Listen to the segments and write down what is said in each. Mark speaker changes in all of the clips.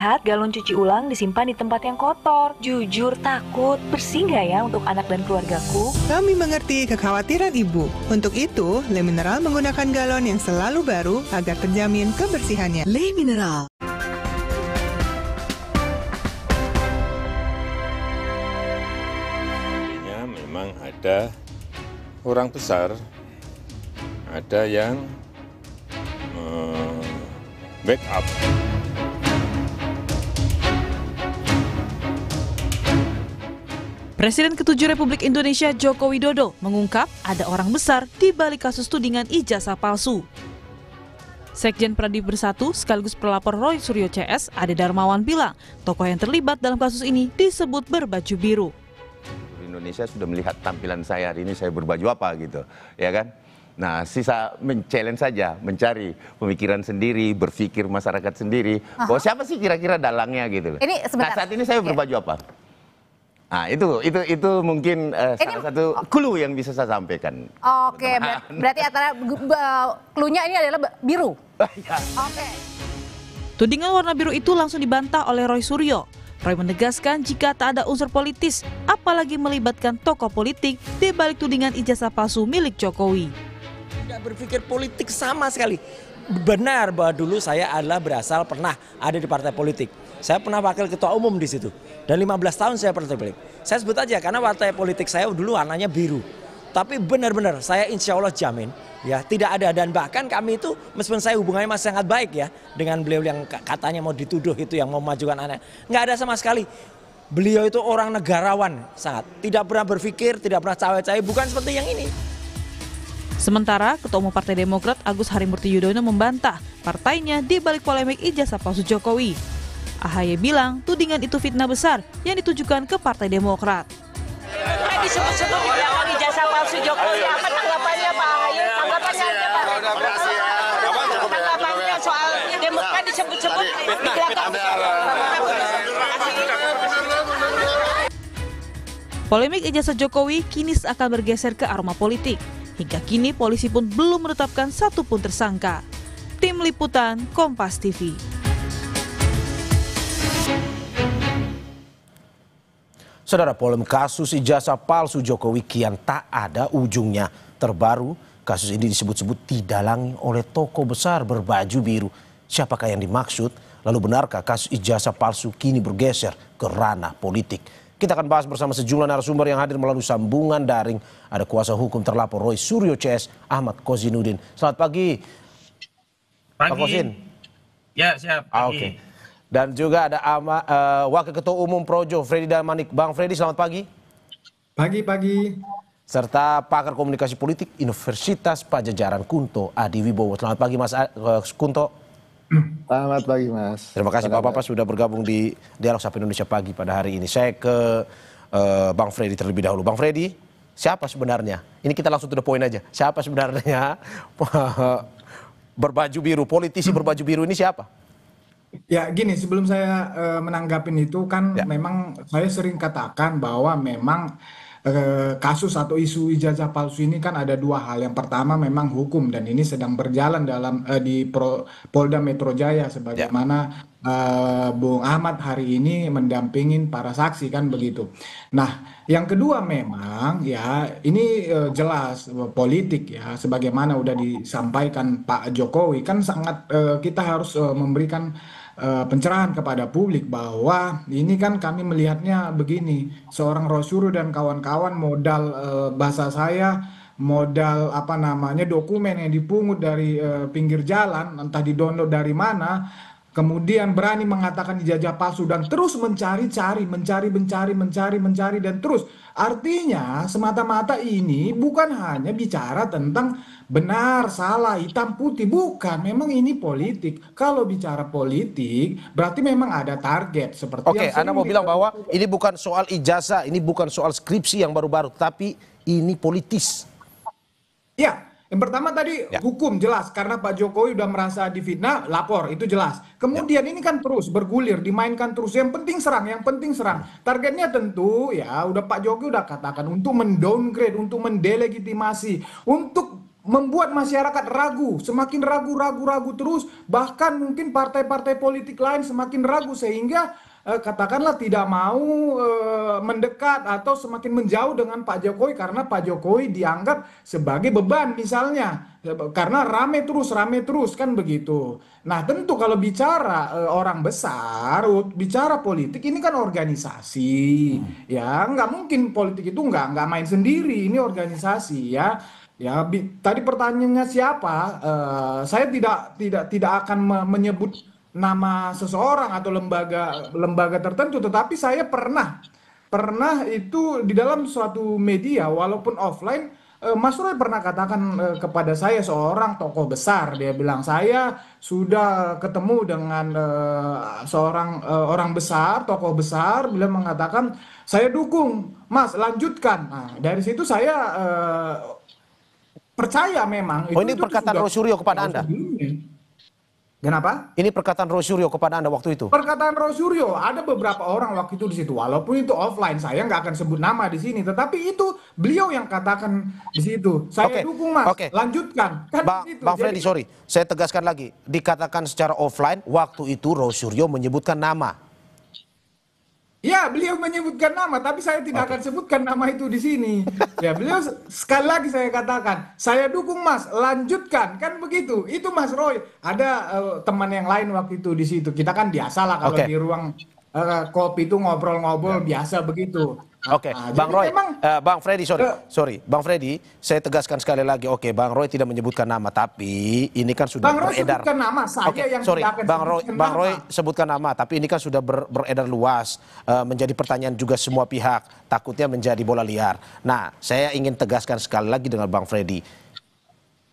Speaker 1: Lihat galon cuci ulang disimpan di tempat yang kotor. Jujur takut, bersih nggak ya untuk anak dan keluargaku?
Speaker 2: Kami mengerti kekhawatiran Ibu. Untuk itu, Le Mineral menggunakan galon yang selalu baru agar terjamin kebersihannya.
Speaker 3: Le Mineral.
Speaker 4: Memang ada orang besar, ada yang backup.
Speaker 5: Presiden ke-7 Republik Indonesia Joko Widodo mengungkap ada orang besar di balik kasus tudingan ijazah palsu. Sekjen Pradi Bersatu sekaligus pelapor Roy Suryo CS, Ade Darmawan bilang, tokoh yang terlibat dalam kasus ini disebut berbaju biru.
Speaker 6: Indonesia sudah melihat tampilan saya hari ini, saya berbaju apa gitu, ya kan? Nah, sisa men-challenge saja, mencari pemikiran sendiri, berpikir masyarakat sendiri. Bahwa siapa sih kira-kira dalangnya gitu.
Speaker 7: Ini sebentar.
Speaker 6: Nah, saat ini saya berbaju apa? Nah, itu mungkin salah satu clue yang bisa saya sampaikan.
Speaker 7: Oke, berarti antara clue-nya ini adalah biru.
Speaker 6: Ya.
Speaker 7: Oke.
Speaker 5: Tudingan warna biru itu langsung dibantah oleh Roy Suryo. Roy menegaskan jika tak ada unsur politis, apalagi melibatkan tokoh politik di balik tudingan ijazah palsu milik Jokowi.
Speaker 8: Tidak berpikir politik sama sekali. Benar bahwa dulu saya adalah berasal pernah ada di partai politik. Saya pernah wakil ketua umum di situ. Dan 15 tahun saya partai politik. Saya sebut aja karena partai politik saya dulu warnanya biru. Tapi benar-benar saya insya Allah jamin ya tidak ada, dan bahkan kami itu meskipun saya hubungannya masih sangat baik ya dengan beliau yang katanya mau dituduh itu yang mau memajukan anak. Nggak ada sama sekali. Beliau itu orang negarawan sangat. Tidak pernah berpikir, tidak pernah cawe-cawe, bukan seperti yang ini.
Speaker 5: Sementara Ketua Umum Partai Demokrat Agus Harimurti Yudhoyono membantah partainya di balik polemik ijazah palsu Jokowi. AHY bilang tudingan itu fitnah besar yang ditujukan ke Partai Demokrat.
Speaker 9: Disebut-sebut dibilang ijazah palsu Jokowi, apa tanggapannya Pak AHY? Tanggapannya aja Pak. Tanggapannya soal Demokrat disebut-sebut dibilang.
Speaker 5: Polemik ijazah Jokowi kini akan bergeser ke aroma politik. Hingga kini polisi pun belum menetapkan satupun tersangka. Tim Liputan Kompas TV.
Speaker 10: Saudara, polemik kasus ijazah palsu Jokowi kian tak ada ujungnya. Terbaru, kasus ini disebut-sebut didalangi oleh tokoh besar berbaju biru. Siapakah yang dimaksud? Lalu benarkah kasus ijazah palsu kini bergeser ke ranah politik? Kita akan bahas bersama sejumlah narasumber yang hadir melalui sambungan daring. Ada kuasa hukum terlapor Roy Suryo CS, Ahmad Kozinuddin. Selamat pagi.
Speaker 11: Pagi.
Speaker 10: Pak Kozin.
Speaker 11: Ya, siap. Pagi.
Speaker 10: Oke. Dan juga ada Wakil Ketua Umum Projo, Freddy Damanik. Bang Freddy, selamat pagi.
Speaker 12: Pagi.
Speaker 10: Serta pakar komunikasi politik Universitas Pajajaran Kunto Adi Wibowo. Selamat pagi Mas Kunto.
Speaker 12: Selamat pagi Mas.
Speaker 10: Terima kasih Bapak-Bapak sudah bergabung di Dialog Sapa Indonesia Pagi pada hari ini. Saya ke Bang Freddy terlebih dahulu. Bang Freddy, siapa sebenarnya? Ini kita langsung to the point aja. Siapa sebenarnya berbaju biru, politisi berbaju biru ini siapa?
Speaker 12: Ya gini, sebelum saya menanggapin itu kan memang saya sering katakan bahwa memang kasus atau isu ijazah palsu ini kan ada dua hal. Yang pertama memang hukum dan ini sedang berjalan dalam di Polda Metro Jaya sebagaimana Bung Ahmad hari ini mendampingin para saksi kan begitu. Nah, yang kedua memang ya ini jelas politik ya sebagaimana udah disampaikan Pak Jokowi kan sangat kita harus memberikan pencerahan kepada publik bahwa ini kan kami melihatnya begini, seorang Roy Suryo dan kawan-kawan modal bahasa saya modal apa namanya dokumen yang dipungut dari pinggir jalan entah didownload dari mana, kemudian berani mengatakan ijazah palsu dan terus mencari dan terus artinya semata-mata ini bukan hanya bicara tentang benar, salah, hitam, putih. Bukan, memang ini politik. Kalau bicara politik, berarti memang ada target. Seperti
Speaker 10: Oke, Anda mau bilang bahwa ini bukan soal ijazah, ini bukan soal skripsi yang baru-baru, tapi ini politis.
Speaker 12: Ya, yang pertama tadi hukum jelas. Karena Pak Jokowi udah merasa difitnah, lapor, itu jelas. Kemudian ini kan terus bergulir, dimainkan terus. Yang penting serang. Targetnya tentu ya, udah Pak Jokowi udah katakan untuk mendowngrade, untuk mendelegitimasi, untuk membuat masyarakat ragu, semakin ragu terus, bahkan mungkin partai-partai politik lain semakin ragu sehingga katakanlah tidak mau mendekat atau semakin menjauh dengan Pak Jokowi karena Pak Jokowi dianggap sebagai beban misalnya, karena rame terus kan begitu. Nah tentu kalau bicara orang besar, bicara politik ini kan organisasi, ya nggak mungkin politik itu nggak main sendiri, ini organisasi ya. Ya, tadi pertanyaannya siapa? Saya tidak akan menyebut nama seseorang atau lembaga tertentu, tetapi saya pernah itu di dalam suatu media walaupun offline, Mas Roy pernah katakan kepada saya, seorang tokoh besar, dia bilang saya sudah ketemu dengan seorang orang besar, tokoh besar, beliau mengatakan saya dukung, Mas lanjutkan. Nah dari situ saya percaya memang.
Speaker 10: Oh ini perkataan Roy Suryo kepada Anda?
Speaker 12: Kenapa?
Speaker 10: Ini perkataan Roy Suryo kepada Anda waktu itu?
Speaker 12: Perkataan Roy Suryo, ada beberapa orang waktu itu di situ. Walaupun itu offline, saya nggak akan sebut nama di sini. Tetapi itu beliau yang katakan di situ. Saya dukung Mas, lanjutkan. Kan
Speaker 10: Bang Freddy, sorry, saya tegaskan lagi. Dikatakan secara offline, waktu itu Roy Suryo menyebutkan nama.
Speaker 12: Ya, beliau menyebutkan nama, tapi saya tidak akan sebutkan nama itu di sini. Ya, beliau sekali lagi saya katakan, saya dukung Mas, lanjutkan, kan begitu. Itu Mas Roy. Ada teman yang lain waktu itu di situ. Kita kan biasalah kalau di ruang kopi itu ngobrol-ngobrol biasa begitu.
Speaker 10: Oke, Bang Roy, Bang Freddy, sorry, Bang Freddy, saya tegaskan sekali lagi, Bang Roy tidak menyebutkan nama, tapi ini kan sudah
Speaker 12: Bang Roy
Speaker 10: beredar.
Speaker 12: sebutkan nama, saya yang tidak akan
Speaker 10: Bang Roy sebutkan nama, tapi ini kan sudah beredar luas, menjadi pertanyaan juga semua pihak, takutnya menjadi bola liar. Nah, saya ingin tegaskan sekali lagi dengan Bang Freddy,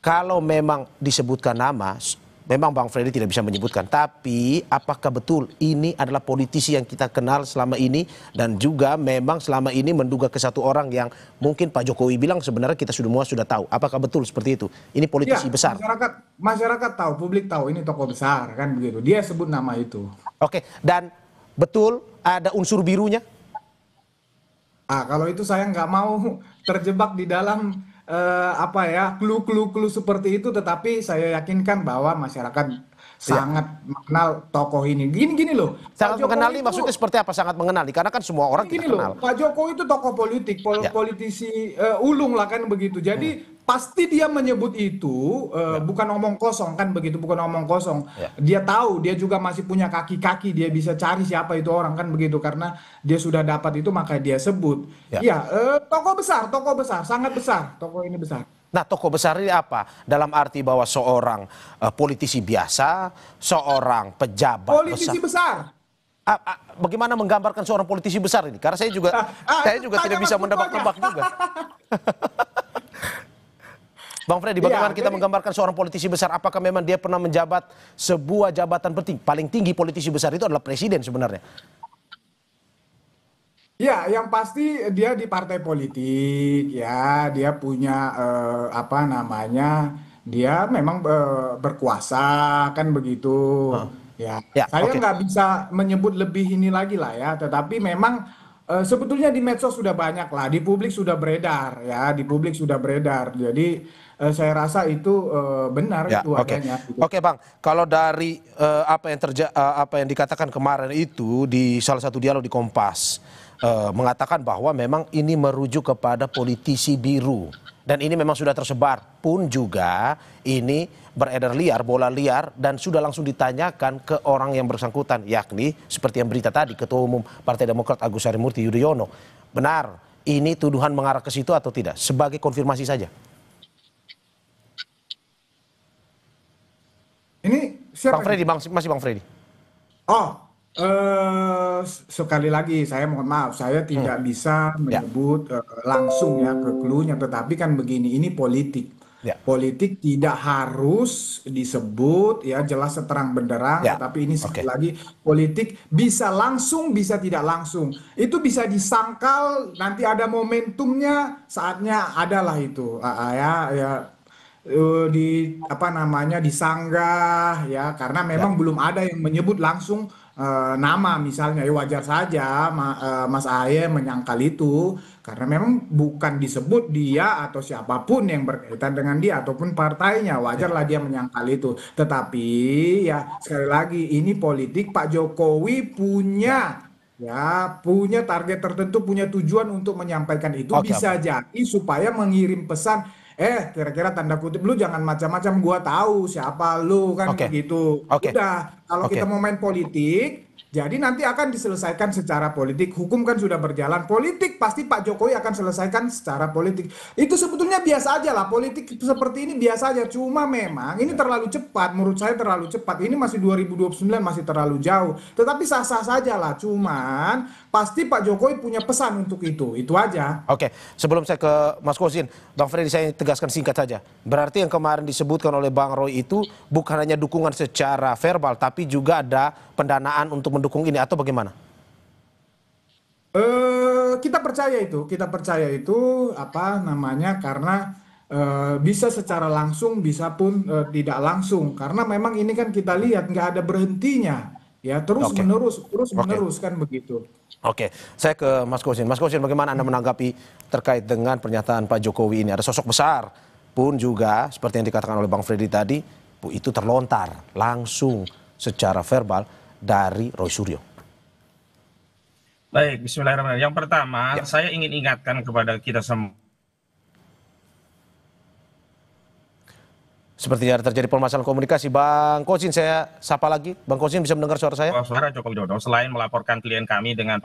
Speaker 10: kalau memang disebutkan nama, memang Bang Freddy tidak bisa menyebutkan, tapi apakah betul ini adalah politisi yang kita kenal selama ini dan juga memang selama ini menduga ke satu orang yang mungkin Pak Jokowi bilang sebenarnya kita sudah tahu. Apakah betul seperti itu? Ini politisi besar.
Speaker 12: Masyarakat tahu, publik tahu ini tokoh besar kan begitu. Dia sebut nama itu.
Speaker 10: Oke, dan betul ada unsur birunya?
Speaker 12: Kalau itu saya nggak mau terjebak di dalam clue seperti itu, tetapi saya yakinkan bahwa masyarakat sangat mengenal tokoh ini. Gini loh.
Speaker 10: Sangat mengenali maksudnya seperti apa sangat mengenali? Karena kan semua orang kita kenal.
Speaker 12: Pak Jokowi itu tokoh politik, politisi ulung lah kan begitu. Jadi pasti dia menyebut itu bukan omong kosong kan begitu, bukan omong kosong. Dia tahu, dia juga masih punya kaki-kaki, dia bisa cari siapa itu orang kan begitu, karena dia sudah dapat itu maka dia sebut. Tokoh besar, sangat besar, tokoh ini besar.
Speaker 10: Nah, tokoh besar ini apa? Dalam arti bahwa seorang politisi biasa, seorang pejabat
Speaker 12: politisi besar.
Speaker 10: Bagaimana menggambarkan seorang politisi besar ini? Karena saya juga tidak bisa menebak-nebak juga. Bang Freddy, bagaimana kita menggambarkan seorang politisi besar? Apakah memang dia pernah menjabat sebuah jabatan penting? Paling tinggi politisi besar itu adalah presiden sebenarnya.
Speaker 12: Ya, yang pasti dia di partai politik, ya, dia punya dia memang berkuasa kan begitu. Saya nggak bisa menyebut lebih ini lagi lah ya, tetapi memang sebetulnya di medsos sudah banyak lah, di publik sudah beredar ya, Jadi saya rasa itu benar itu adanya.
Speaker 10: Oke, Bang, kalau dari apa yang dikatakan kemarin itu di salah satu dialog di Kompas, mengatakan bahwa memang ini merujuk kepada politisi biru dan ini memang sudah tersebar pun juga ini beredar liar, bola liar dan sudah langsung ditanyakan ke orang yang bersangkutan, yakni seperti yang berita tadi Ketua Umum Partai Demokrat Agus Harimurti Yudhoyono. Benar ini tuduhan mengarah ke situ atau tidak? Sebagai konfirmasi saja.
Speaker 12: Ini siapa?
Speaker 10: Bang Freddy, masih Bang Freddy.
Speaker 12: Sekali lagi saya mohon maaf, saya tidak bisa menyebut langsung ya ke clue-nya, tetapi kan begini, ini politik. Politik tidak harus disebut ya jelas seterang benderang, tetapi ini sekali lagi politik bisa langsung bisa tidak langsung. Itu bisa disangkal, nanti ada momentumnya, saatnya adalah itu disanggah ya, karena memang belum ada yang menyebut langsung nama misalnya, ya wajar saja Mas Ahaye menyangkal itu karena memang bukan disebut dia atau siapapun yang berkaitan dengan dia ataupun partainya, wajarlah dia menyangkal itu. Tetapi ya sekali lagi ini politik, Pak Jokowi punya target tertentu, punya tujuan untuk menyampaikan itu. Bisa jadi supaya mengirim pesan, kira-kira tanda kutip, lu jangan macam-macam, gua tahu siapa lu, kan begitu. Udah, kalau kita mau main politik, jadi nanti akan diselesaikan secara politik. Hukum kan sudah berjalan, politik pasti Pak Jokowi akan selesaikan secara politik. Itu sebetulnya biasa aja lah, politik seperti ini biasa aja. Cuma memang ini terlalu cepat, menurut saya terlalu cepat. Ini masih 2029, masih terlalu jauh. Tetapi sah-sah saja lah, cuman pasti Pak Jokowi punya pesan untuk itu aja.
Speaker 10: Oke, sebelum saya ke Mas Kosin, Bang Freddy, saya tegaskan singkat saja. Berarti yang kemarin disebutkan oleh Bang Roy itu bukan hanya dukungan secara verbal, tapi juga ada pendanaan untuk mendukung ini, atau bagaimana?
Speaker 12: Kita percaya itu karena bisa secara langsung, bisa pun tidak langsung, karena memang ini kan kita lihat nggak ada berhentinya, ya terus menerus kan begitu.
Speaker 10: Oke, saya ke Mas Kosin. Mas Kosin, bagaimana Anda menanggapi terkait dengan pernyataan Pak Jokowi ini? Ada sosok besar pun juga seperti yang dikatakan oleh Bang Freddy tadi, itu terlontar langsung secara verbal dari Roy Suryo.
Speaker 11: Baik, bismillahirrahmanirrahim. Yang pertama, saya ingin ingatkan kepada kita semua.
Speaker 10: Sepertinya ada terjadi permasalahan komunikasi. Bang Kosin, saya sapa lagi. Bang Kosin, bisa mendengar suara saya?
Speaker 11: Saudara Joko Widodo selain melaporkan klien kami dengan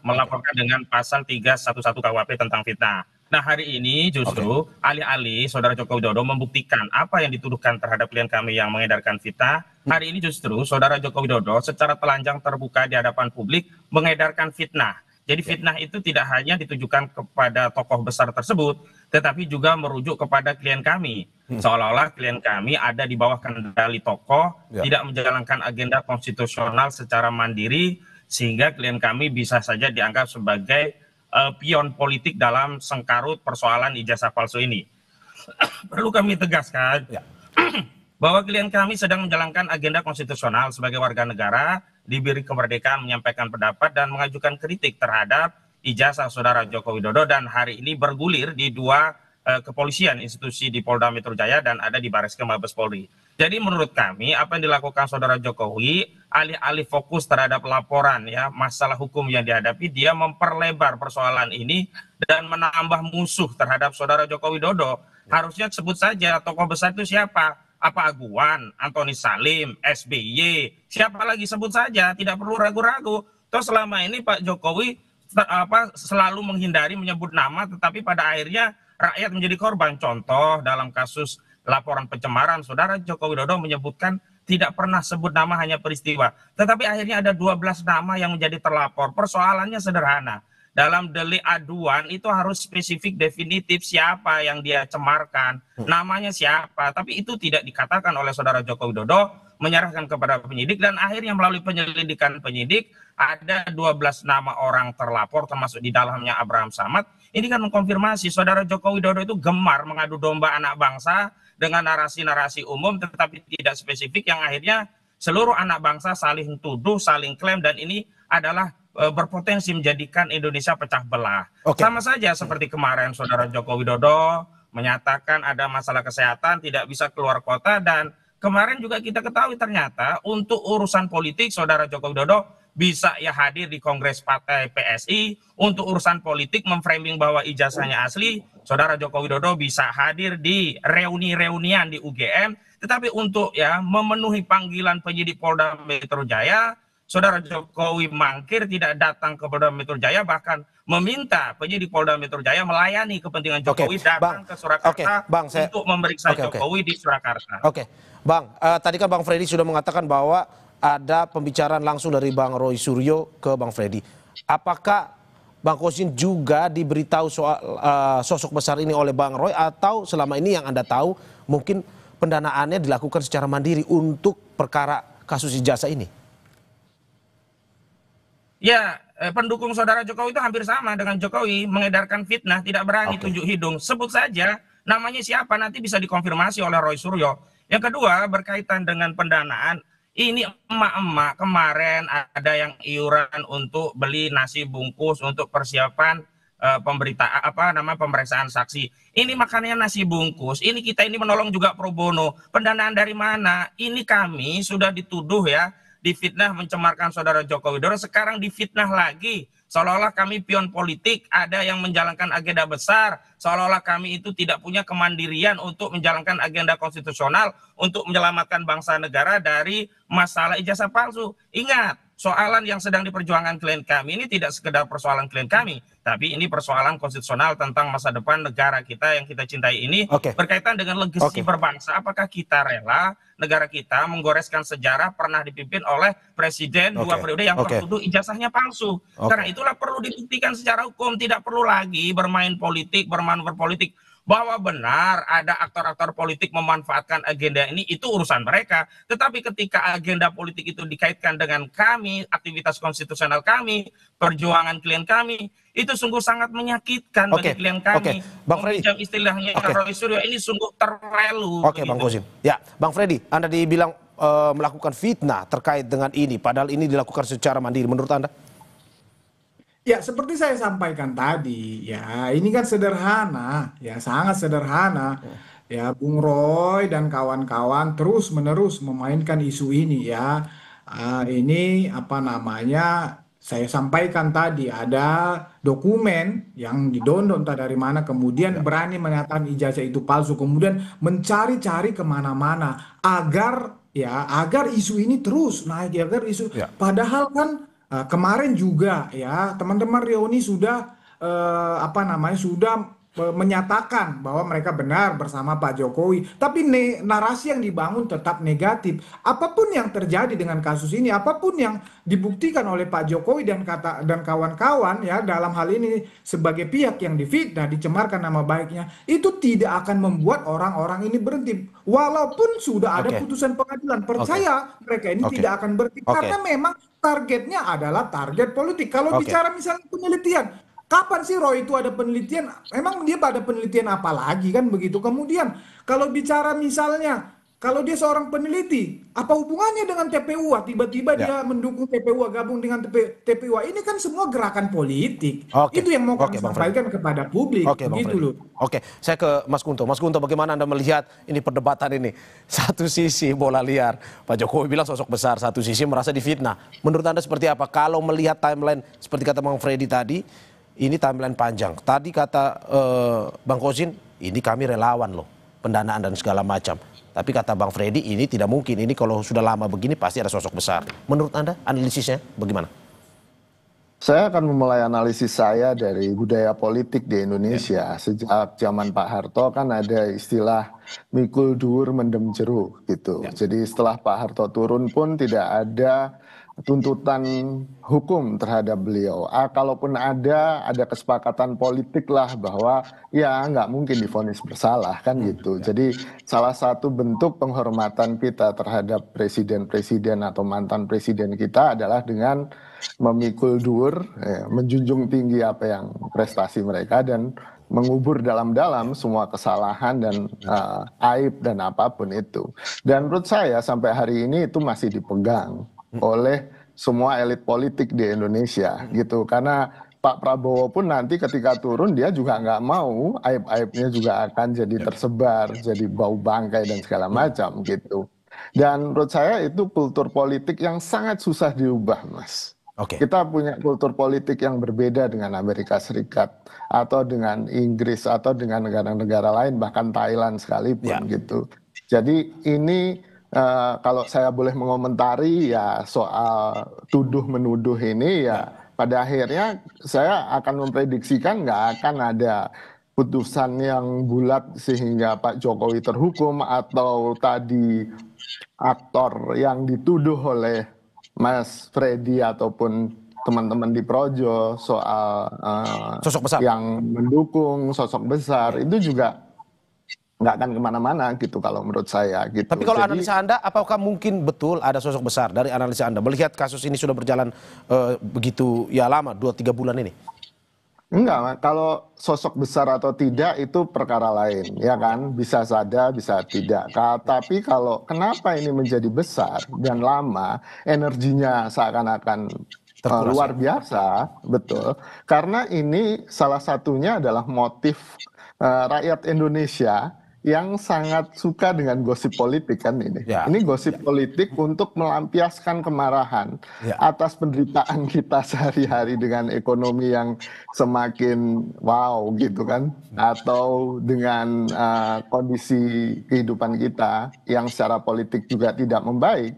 Speaker 11: melaporkan dengan pasal 311 KUHP tentang fitnah. Nah, hari ini justru alih-alih Saudara Joko Widodo membuktikan apa yang dituduhkan terhadap klien kami yang mengedarkan fitnah, hari ini justru Saudara Joko Widodo secara telanjang terbuka di hadapan publik mengedarkan fitnah. Jadi fitnah itu tidak hanya ditujukan kepada tokoh besar tersebut, tetapi juga merujuk kepada klien kami. Seolah-olah klien kami ada di bawah kendali tokoh, tidak menjalankan agenda konstitusional secara mandiri, sehingga klien kami bisa saja dianggap sebagai pion politik dalam sengkarut persoalan ijazah palsu ini. Perlu kami tegaskan bahwa klien kami sedang menjalankan agenda konstitusional sebagai warga negara, diberi kemerdekaan menyampaikan pendapat dan mengajukan kritik terhadap ijazah Saudara Joko Widodo, dan hari ini bergulir di dua kepolisian institusi di Polda Metro Jaya dan ada di Bareskrim Mabes Polri. Jadi menurut kami apa yang dilakukan Saudara Jokowi, alih-alih fokus terhadap laporan masalah hukum yang dihadapi, dia memperlebar persoalan ini dan menambah musuh terhadap Saudara Joko Widodo. Harusnya sebut saja tokoh besar itu siapa. Apa Aguan, Antoni Salim, SBY, siapa lagi sebut saja, tidak perlu ragu-ragu. Toh selama ini Pak Jokowi selalu menghindari menyebut nama, tetapi pada akhirnya rakyat menjadi korban. Contoh dalam kasus laporan pencemaran, Saudara Joko Widodo menyebutkan tidak pernah sebut nama, hanya peristiwa. Tetapi akhirnya ada 12 nama yang menjadi terlapor. Persoalannya sederhana. Dalam delik aduan itu harus spesifik, definitif siapa yang dia cemarkan, namanya siapa. Tapi itu tidak dikatakan oleh Saudara Joko Widodo, menyerahkan kepada penyidik, dan akhirnya melalui penyelidikan penyidik ada 12 nama orang terlapor, termasuk di dalamnya Abraham Samad. Ini kan mengkonfirmasi Saudara Joko Widodo itu gemar mengadu domba anak bangsa dengan narasi-narasi umum, tetapi tidak spesifik, yang akhirnya seluruh anak bangsa saling tuduh, saling klaim, dan ini adalah berpotensi menjadikan Indonesia pecah belah. Sama saja seperti kemarin Saudara Joko Widodo menyatakan ada masalah kesehatan, tidak bisa keluar kota, dan kemarin juga kita ketahui ternyata untuk urusan politik Saudara Joko Widodo bisa hadir di Kongres Partai PSI, untuk urusan politik memframing bahwa ijazahnya asli, Saudara Joko Widodo bisa hadir di reuni-reunian di UGM, tetapi untuk memenuhi panggilan penyidik Polda Metro Jaya, Saudara Jokowi mangkir, tidak datang ke Polda Metro Jaya, bahkan meminta penyidik Polda Metro Jaya melayani kepentingan Jokowi, datang ke Surakarta untuk memeriksa Jokowi di Surakarta.
Speaker 10: Bang, tadi kan Bang Freddy sudah mengatakan bahwa ada pembicaraan langsung dari Bang Roy Suryo ke Bang Freddy. Apakah Bang Kosin juga diberitahu soal sosok besar ini oleh Bang Roy, atau selama ini yang Anda tahu mungkin pendanaannya dilakukan secara mandiri untuk perkara kasus ijazah ini?
Speaker 11: Ya, pendukung Saudara Jokowi itu hampir sama dengan Jokowi, mengedarkan fitnah, tidak berani tunjuk hidung. Sebut saja namanya siapa, nanti bisa dikonfirmasi oleh Roy Suryo. Yang kedua, berkaitan dengan pendanaan, Ini emak-emak kemarin ada yang iuran untuk beli nasi bungkus untuk persiapan pemeriksaan saksi. Ini makannya nasi bungkus. Ini kita ini menolong juga pro bono. Pendanaan dari mana? Ini kami sudah dituduh ya, difitnah mencemarkan saudara Joko Widodo. Sekarang difitnah lagi. Seolah-olah kami pion politik, ada yang menjalankan agenda besar. Seolah-olah kami itu tidak punya kemandirian untuk menjalankan agenda konstitusional untuk menyelamatkan bangsa negara dari masalah ijazah palsu. Ingat, soalan yang sedang diperjuangkan klien kami ini tidak sekedar persoalan klien kami, tapi ini persoalan konstitusional tentang masa depan negara kita yang kita cintai ini berkaitan dengan legasi berbangsa. Apakah kita rela negara kita menggoreskan sejarah pernah dipimpin oleh presiden 2 periode yang tertuduh ijazahnya palsu? Karena itulah perlu dibuktikan secara hukum, tidak perlu lagi bermain politik, bermanuver politik. Bahwa benar ada aktor-aktor politik memanfaatkan agenda ini, itu urusan mereka. Tetapi ketika agenda politik itu dikaitkan dengan kami, aktivitas konstitusional kami, perjuangan klien kami, itu sungguh sangat menyakitkan bagi klien kami.
Speaker 10: Bang Freddy,
Speaker 11: istilahnya Roy Suryo ini sungguh terlalu.
Speaker 10: Bang Kosim. Ya, Bang Freddy, Anda dibilang melakukan fitnah terkait dengan ini, padahal ini dilakukan secara mandiri. Menurut Anda?
Speaker 12: Ya, seperti saya sampaikan tadi, ya ini kan sederhana, ya sangat sederhana. Ya, Bung Roy dan kawan-kawan terus-menerus memainkan isu ini ya. Ini apa namanya? Saya sampaikan tadi ada dokumen yang didondong entah dari mana, kemudian berani menyatakan ijazah itu palsu, kemudian mencari-cari kemana-mana agar isu ini terus naik, agar isu. Padahal kan kemarin juga ya teman-teman reuni sudah sudah menyatakan bahwa mereka benar bersama Pak Jokowi, tapi narasi yang dibangun tetap negatif. Apapun yang terjadi dengan kasus ini, apapun yang dibuktikan oleh Pak Jokowi dan kawan-kawan ya dalam hal ini sebagai pihak yang difitnah, dicemarkan nama baiknya, itu tidak akan membuat orang-orang ini berhenti. Walaupun sudah ada putusan pengadilan, percaya mereka ini tidak akan berhenti karena memang targetnya adalah target politik. Kalau bicara misalnya penelitian, kapan sih Roy itu ada penelitian? Emang dia pada penelitian apa lagi kan begitu? Kemudian kalau bicara misalnya, kalau dia seorang peneliti, apa hubungannya dengan TPUA? Tiba-tiba dia mendukung TPUA, gabung dengan TPUA. Ini kan semua gerakan politik. Itu yang mau kami sampaikan kepada publik. Gitu loh.
Speaker 10: Saya ke Mas Kunto. Mas Kunto, bagaimana Anda melihat ini perdebatan ini? Satu sisi bola liar, Pak Jokowi bilang sosok besar, satu sisi merasa difitnah. Menurut Anda seperti apa? Kalau melihat timeline seperti kata Bang Freddy tadi, ini timeline panjang. Tadi kata Bang Kosin, ini kami relawan loh, pendanaan dan segala macam. Tapi kata Bang Freddy, ini tidak mungkin. Ini kalau sudah lama begini pasti ada sosok besar. Menurut Anda, analisisnya bagaimana?
Speaker 3: Saya akan memulai analisis saya dari budaya politik di Indonesia. Sejak zaman Pak Harto kan ada istilah mikul dur mendem jeruk gitu. Jadi setelah Pak Harto turun pun tidak ada tuntutan hukum terhadap beliau. Kalaupun ada kesepakatan politik lah bahwa ya nggak mungkin divonis bersalah kan gitu. Jadi salah satu bentuk penghormatan kita terhadap presiden-presiden atau mantan presiden kita adalah dengan memikul dur, menjunjung tinggi apa yang prestasi mereka dan mengubur dalam-dalam semua kesalahan dan aib dan apapun itu. Dan menurut saya sampai hari ini itu masih dipegang oleh semua elit politik di Indonesia gitu, karena Pak Prabowo pun nanti ketika turun dia juga nggak mau aib-aibnya juga akan jadi tersebar, jadi bau bangkai dan segala macam gitu. Dan menurut saya itu kultur politik yang sangat susah diubah, Mas. Kita punya kultur politik yang berbeda dengan Amerika Serikat atau dengan Inggris atau dengan negara-negara lain, bahkan Thailand sekalipun gitu. Jadi ini kalau saya boleh mengomentari ya soal tuduh-menuduh ini ya pada akhirnya saya akan memprediksikan nggak akan ada putusan yang bulat sehingga Pak Jokowi terhukum atau tadi aktor yang dituduh oleh Mas Freddy ataupun teman-teman di Projo soal
Speaker 10: sosok besar
Speaker 3: yang mendukung sosok besar itu juga nggak akan kemana-mana gitu kalau menurut saya gitu.
Speaker 10: Tapi kalau analisa Anda, apakah mungkin betul ada sosok besar dari analisa Anda melihat kasus ini sudah berjalan begitu ya lama, 2-3 bulan ini?
Speaker 3: Enggak, kalau sosok besar atau tidak itu perkara lain, ya kan? Bisa saja, bisa tidak. Tapi kalau kenapa ini menjadi besar dan lama, energinya seakan-akan luar biasa, betul. Karena ini salah satunya adalah motif rakyat Indonesia yang sangat suka dengan gosip politik kan ini. Ini gosip politik untuk melampiaskan kemarahan atas penderitaan kita sehari-hari dengan ekonomi yang semakin wow gitu kan. Atau dengan kondisi kehidupan kita yang secara politik juga tidak membaik.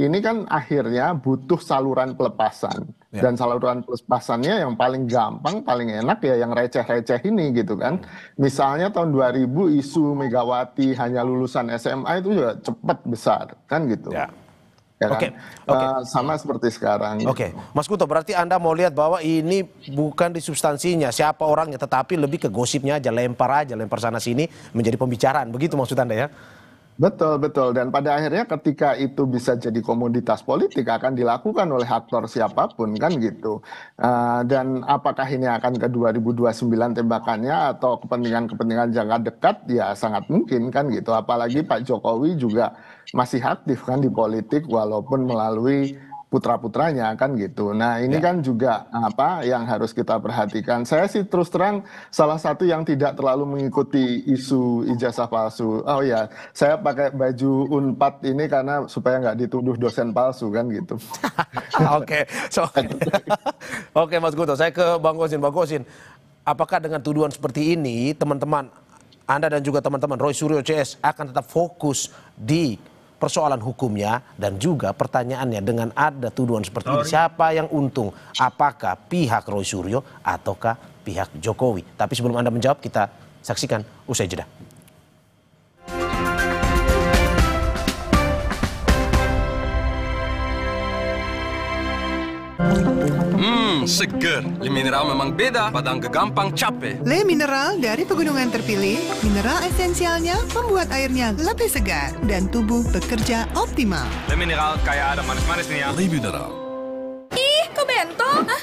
Speaker 3: Ini kan akhirnya butuh saluran pelepasan. Dan saluran pelepasannya yang paling gampang, paling enak ya yang receh-receh ini gitu kan. Misalnya tahun 2000 isu Megawati hanya lulusan SMA itu juga cepat besar kan gitu. Ya kan? Sama seperti sekarang.
Speaker 10: Oke, Mas Kuto, berarti Anda mau lihat bahwa ini bukan di substansinya siapa orangnya, tetapi lebih ke gosipnya aja, lempar sana sini menjadi pembicaraan. Begitu maksud Anda ya?
Speaker 3: Betul, betul. Dan pada akhirnya ketika itu bisa jadi komoditas politik akan dilakukan oleh aktor siapapun kan gitu. Dan apakah ini akan ke 2029 tembakannya atau kepentingan-kepentingan jangka dekat ya sangat mungkin kan gitu. Apalagi Pak Jokowi juga masih aktif kan di politik walaupun melalui putra-putranya kan gitu. Nah ini kan juga apa yang harus kita perhatikan. Saya sih terus terang salah satu yang tidak terlalu mengikuti isu ijazah palsu. Oh ya, saya pakai baju Unpad ini karena supaya nggak dituduh dosen palsu kan gitu.
Speaker 10: Oke Mas Kuto, saya ke Bang Gosin. Bang Gosin, apakah dengan tuduhan seperti ini teman-teman Anda dan juga teman-teman Roy Suryo CS akan tetap fokus di persoalan hukumnya dan juga pertanyaannya dengan ada tuduhan seperti ini siapa yang untung, apakah pihak Roy Suryo ataukah pihak Jokowi? Tapi sebelum Anda menjawab kita saksikan usai jeda.
Speaker 13: Seger. Le Mineral memang beda, badan gampang capek.
Speaker 2: Le Mineral dari pegunungan terpilih, mineral esensialnya membuat airnya lebih segar dan tubuh bekerja optimal.
Speaker 13: Le Mineral kayak ada manis-manisnya. Le Mineral.
Speaker 14: Ih, kok bento? Hah?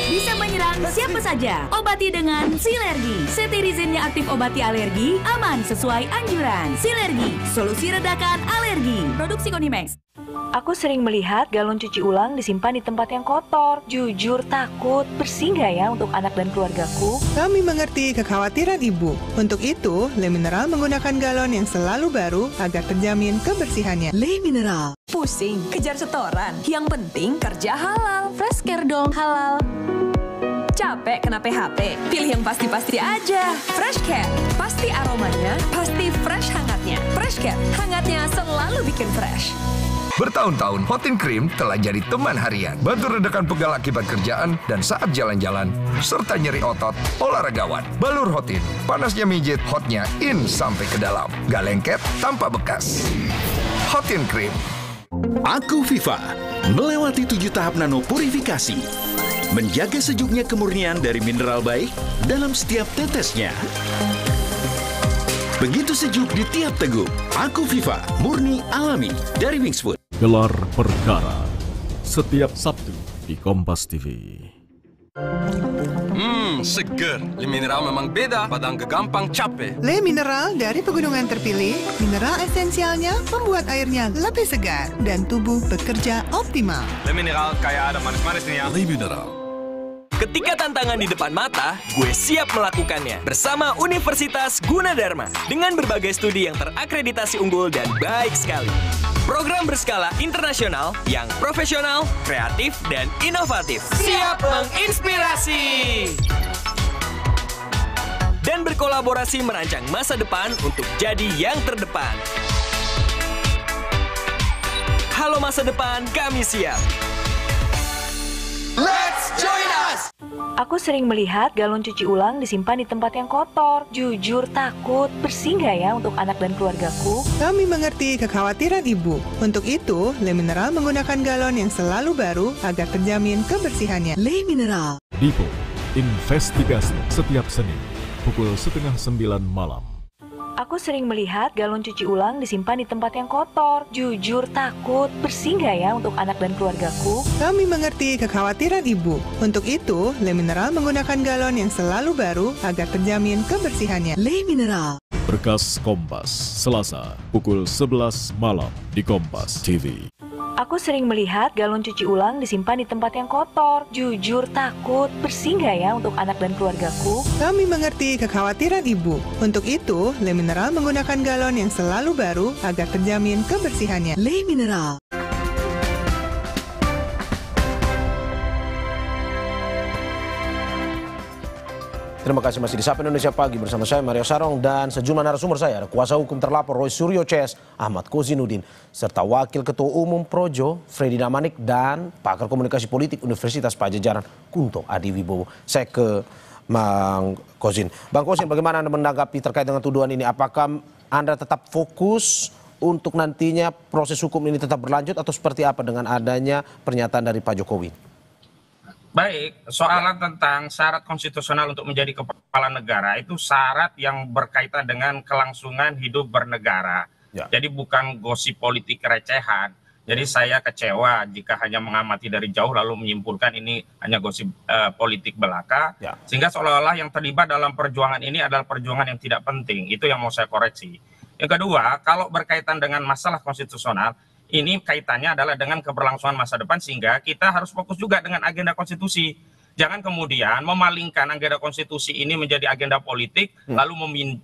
Speaker 14: Bisa menyerang siapa saja. Obati dengan Silergi. Cetirizine yang aktif obati alergi, aman sesuai anjuran. Silergi, solusi redakan alergi. Produksi Konimax.
Speaker 1: Aku sering melihat galon cuci ulang disimpan di tempat yang kotor. Jujur takut, bersih nggak ya untuk anak dan keluargaku?
Speaker 2: Kami mengerti kekhawatiran Ibu. Untuk itu, Le Mineral menggunakan galon yang selalu baru agar terjamin kebersihannya.
Speaker 14: Le Mineral. Pusing, kejar setoran. Yang penting kerja halal. Fresh Care dong, halal. Capek kena PHP? Pilih yang pasti-pasti aja. Fresh Care. Pasti aromanya, pasti fresh hangatnya. Fresh Care, hangatnya selalu bikin fresh.
Speaker 15: Bertahun-tahun, Hotin Cream telah jadi teman harian. Bantu redakan pegal akibat kerjaan dan saat jalan-jalan, serta nyeri otot, olahragawan. Balur Hotin, panasnya mijit, hotnya in sampai ke dalam. Gak lengket, tanpa bekas. Hotin Cream.
Speaker 16: Aku Viva, melewati 7 tahap nano purifikasi. Menjaga sejuknya kemurnian dari mineral baik dalam setiap tetesnya. Begitu sejuk di tiap teguk. Aku Viva, murni alami dari Wings Food.
Speaker 17: Gelar Perkara setiap Sabtu di Kompas TV.
Speaker 13: Seger. Le Mineral memang beda, badan gampang capek.
Speaker 2: Le Mineral dari pegunungan terpilih, mineral esensialnya membuat airnya lebih segar dan tubuh bekerja optimal.
Speaker 13: Le Mineral kayak ada manis-manisnya.
Speaker 15: Le Mineral.
Speaker 18: Ketika tantangan di depan mata, gue siap melakukannya bersama Universitas Gunadarma dengan berbagai studi yang terakreditasi unggul dan baik sekali. Program berskala internasional yang profesional, kreatif, dan inovatif. Siap menginspirasi! Dan berkolaborasi merancang masa depan untuk jadi yang terdepan. Halo masa depan, kami siap.
Speaker 14: Let's join us!
Speaker 1: Aku sering melihat galon cuci ulang disimpan di tempat yang kotor. Jujur takut, bersih nggak ya untuk anak dan keluargaku?
Speaker 2: Kami mengerti kekhawatiran Ibu. Untuk itu, Le Mineral menggunakan galon yang selalu baru agar terjamin kebersihannya.
Speaker 14: Le Mineral.
Speaker 17: Dipo, investigasi setiap Senin pukul 8:30 malam.
Speaker 1: Aku sering melihat galon cuci ulang disimpan di tempat yang kotor. Jujur takut, bersih nggak ya untuk anak dan keluargaku?
Speaker 2: Kami mengerti kekhawatiran Ibu. Untuk itu, Le Mineral menggunakan galon yang selalu baru agar terjamin kebersihannya. Le Mineral.
Speaker 17: Berkas Kompas, Selasa, pukul 11 malam di Kompas TV.
Speaker 1: Aku sering melihat galon cuci ulang disimpan di tempat yang kotor. Jujur takut, bersih nggak ya untuk anak dan keluargaku?
Speaker 2: Kami mengerti kekhawatiran Ibu. Untuk itu, Le Mineral menggunakan galon yang selalu baru agar terjamin kebersihannya. Le Mineral.
Speaker 10: Terima kasih masih di Sapa Indonesia Pagi bersama saya Mario Sarong dan sejumlah narasumber saya. Ada kuasa hukum terlapor Roy Suryo CS, Ahmad Kozinudin, serta Wakil Ketua Umum Projo, Freddy Damanik, dan pakar komunikasi politik Universitas Pajajaran, Kunto Adiwibowo. Saya ke Bang Kozin. Bang Kozin, bagaimana Anda menanggapi terkait dengan tuduhan ini? Apakah Anda tetap fokus untuk nantinya proses hukum ini tetap berlanjut atau seperti apa dengan adanya pernyataan dari Pak Jokowi?
Speaker 11: Baik, soalan tentang syarat konstitusional untuk menjadi kepala negara itu syarat yang berkaitan dengan kelangsungan hidup bernegara. Ya. Jadi bukan gosip politik recehan. Jadi saya kecewa jika hanya mengamati dari jauh lalu menyimpulkan ini hanya gosip politik belaka. Ya. Sehingga seolah-olah yang terlibat dalam perjuangan ini adalah perjuangan yang tidak penting. Itu yang mau saya koreksi. Yang kedua, kalau berkaitan dengan masalah konstitusional, ini kaitannya adalah dengan keberlangsungan masa depan sehingga kita harus fokus juga dengan agenda konstitusi. Jangan kemudian memalingkan agenda konstitusi ini menjadi agenda politik lalu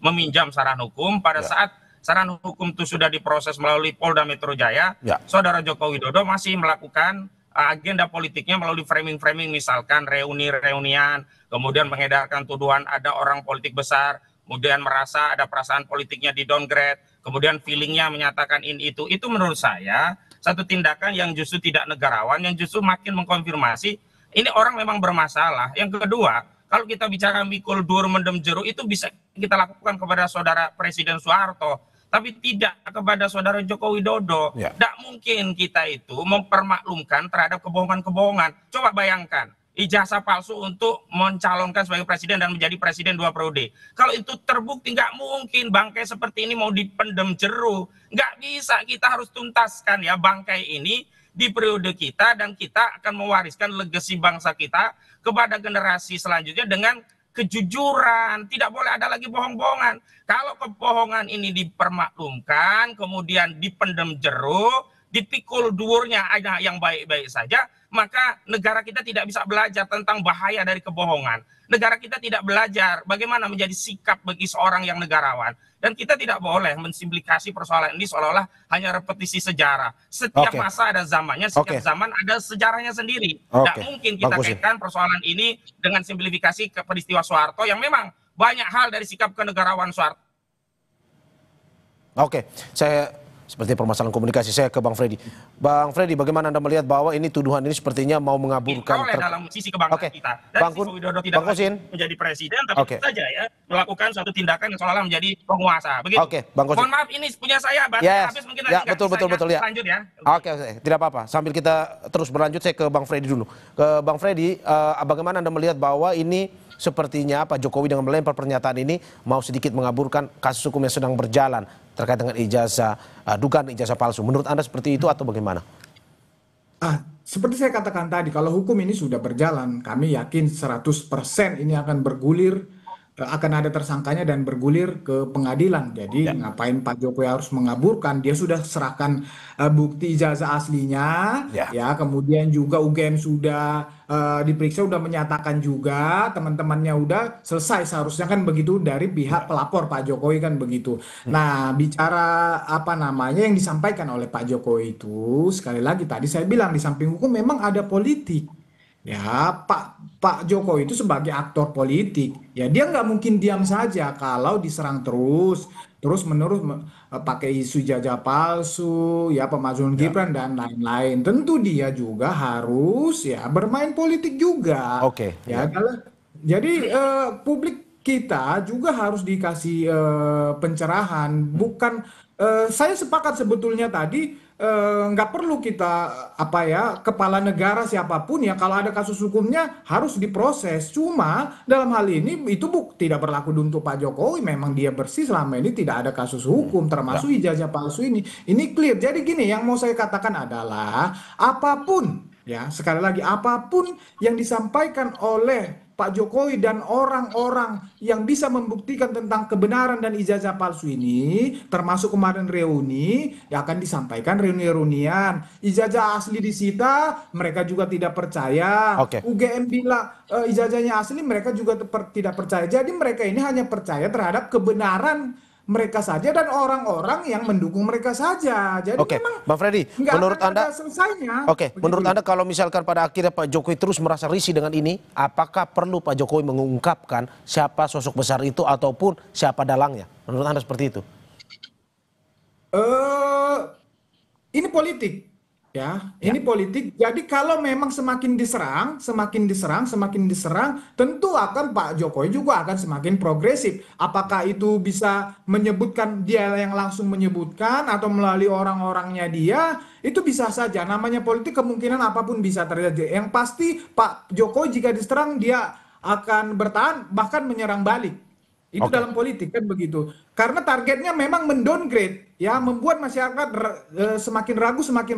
Speaker 11: meminjam saran hukum pada saat saran hukum itu sudah diproses melalui Polda Metro Jaya. Saudara Joko Widodo masih melakukan agenda politiknya melalui framing-framing misalkan reuni-reunian, kemudian mengedarkan tuduhan ada orang politik besar, kemudian merasa ada perasaan politiknya di downgrade, kemudian feelingnya menyatakan ini itu menurut saya satu tindakan yang justru tidak negarawan, yang justru makin mengkonfirmasi ini orang memang bermasalah. Yang kedua, kalau kita bicara mikul dur mendem jeruk itu bisa kita lakukan kepada saudara Presiden Soeharto, tapi tidak kepada saudara Joko Widodo. Tidak mungkin kita itu mempermaklumkan terhadap kebohongan-kebohongan. Coba bayangkan, ijazah palsu untuk mencalonkan sebagai presiden dan menjadi presiden 2 periode. Kalau itu terbukti, nggak mungkin bangkai seperti ini mau dipendem jeruk. Nggak bisa, kita harus tuntaskan ya bangkai ini di periode kita dan kita akan mewariskan legasi bangsa kita kepada generasi selanjutnya dengan kejujuran. Tidak boleh ada lagi bohong-bohongan. Kalau kebohongan ini dipermaklumkan, kemudian dipendem jeruk, dipikul duurnya ada yang baik-baik saja, maka negara kita tidak bisa belajar tentang bahaya dari kebohongan. Negara kita tidak belajar bagaimana menjadi sikap bagi seorang yang negarawan. Dan kita tidak boleh mensimplikasi persoalan ini seolah-olah hanya repetisi sejarah. Setiap masa ada zamannya, setiap zaman ada sejarahnya sendiri. Tidak mungkin kita kaitkan persoalan ini dengan simplifikasi ke peristiwa Soeharto yang memang banyak hal dari sikap kenegarawan Soeharto.
Speaker 10: Saya seperti permasalahan komunikasi, saya ke Bang Freddy. Bang Freddy, bagaimana Anda melihat bahwa ini tuduhan ini sepertinya mau mengaburkan
Speaker 11: dalam sisi kebangsaan kita. Dan Joko Widodo tidak menjadi presiden, tapi saja ya melakukan suatu tindakan yang seolah-olah menjadi penguasa. Begitu. Mohon maaf, ini punya saya, habis mungkin nanti
Speaker 10: betul ya.
Speaker 11: Lanjut ya.
Speaker 10: Tidak apa-apa. Sambil kita terus berlanjut, saya ke Bang Freddy dulu. Ke Bang Freddy, bagaimana Anda melihat bahwa ini sepertinya Pak Jokowi dengan melempar pernyataan ini mau sedikit mengaburkan kasus hukum yang sedang berjalan terkait dengan ijazah, dugaan ijazah palsu. Menurut Anda seperti itu atau bagaimana?
Speaker 12: Seperti saya katakan tadi, kalau hukum ini sudah berjalan, kami yakin 100% ini akan bergulir, akan ada tersangkanya dan bergulir ke pengadilan. Jadi ngapain Pak Jokowi harus mengaburkan? Dia sudah serahkan bukti ijazah aslinya, ya. Kemudian juga UGM sudah diperiksa, sudah menyatakan juga, teman-temannya udah selesai. Seharusnya kan begitu dari pihak pelapor Pak Jokowi kan begitu. Nah, bicara yang disampaikan oleh Pak Jokowi itu, sekali lagi tadi saya bilang di samping hukum memang ada politik. Ya, Pak Jokowi itu sebagai aktor politik, ya dia nggak mungkin diam saja kalau diserang terus-menerus pakai isu ijazah palsu, ya pemazulan Gibran dan lain-lain. Tentu dia juga harus ya bermain politik juga. Jadi publik kita juga harus dikasih pencerahan. Bukan, saya sepakat sebetulnya tadi nggak perlu kita kepala negara siapapun ya, kalau ada kasus hukumnya harus diproses. Cuma dalam hal ini itu tidak berlaku untuk Pak Jokowi, memang dia bersih selama ini, tidak ada kasus hukum termasuk ijazah palsu ini. Ini clear. Jadi gini, yang mau saya katakan adalah apapun ya, sekali lagi apapun yang disampaikan oleh Pak Jokowi dan orang-orang yang bisa membuktikan tentang kebenaran dan ijazah palsu ini, termasuk kemarin reuni, ya akan disampaikan reuni-reunian. Ijazah asli disita, mereka juga tidak percaya. UGM bilang ijazahnya asli, mereka juga tidak percaya. Jadi mereka ini hanya percaya terhadap kebenaran mereka saja dan orang-orang yang mendukung mereka saja. Jadi memang
Speaker 10: Bang Freddy, menurut Anda
Speaker 12: selesainya.
Speaker 10: Menurut Anda kalau misalkan pada akhirnya Pak Jokowi terus merasa risih dengan ini, apakah perlu Pak Jokowi mengungkapkan siapa sosok besar itu ataupun siapa dalangnya? Menurut Anda seperti itu?
Speaker 12: Ini politik. Ya, ini politik. Jadi kalau memang semakin diserang, tentu akan Pak Jokowi juga akan semakin progresif. Apakah itu bisa menyebutkan, dia yang langsung menyebutkan atau melalui orang-orangnya dia, itu bisa saja. Namanya politik, kemungkinan apapun bisa terjadi. Yang pasti Pak Jokowi jika diserang dia akan bertahan, bahkan menyerang balik. Itu dalam politik kan begitu. Karena targetnya memang mendowngrade, ya, membuat masyarakat semakin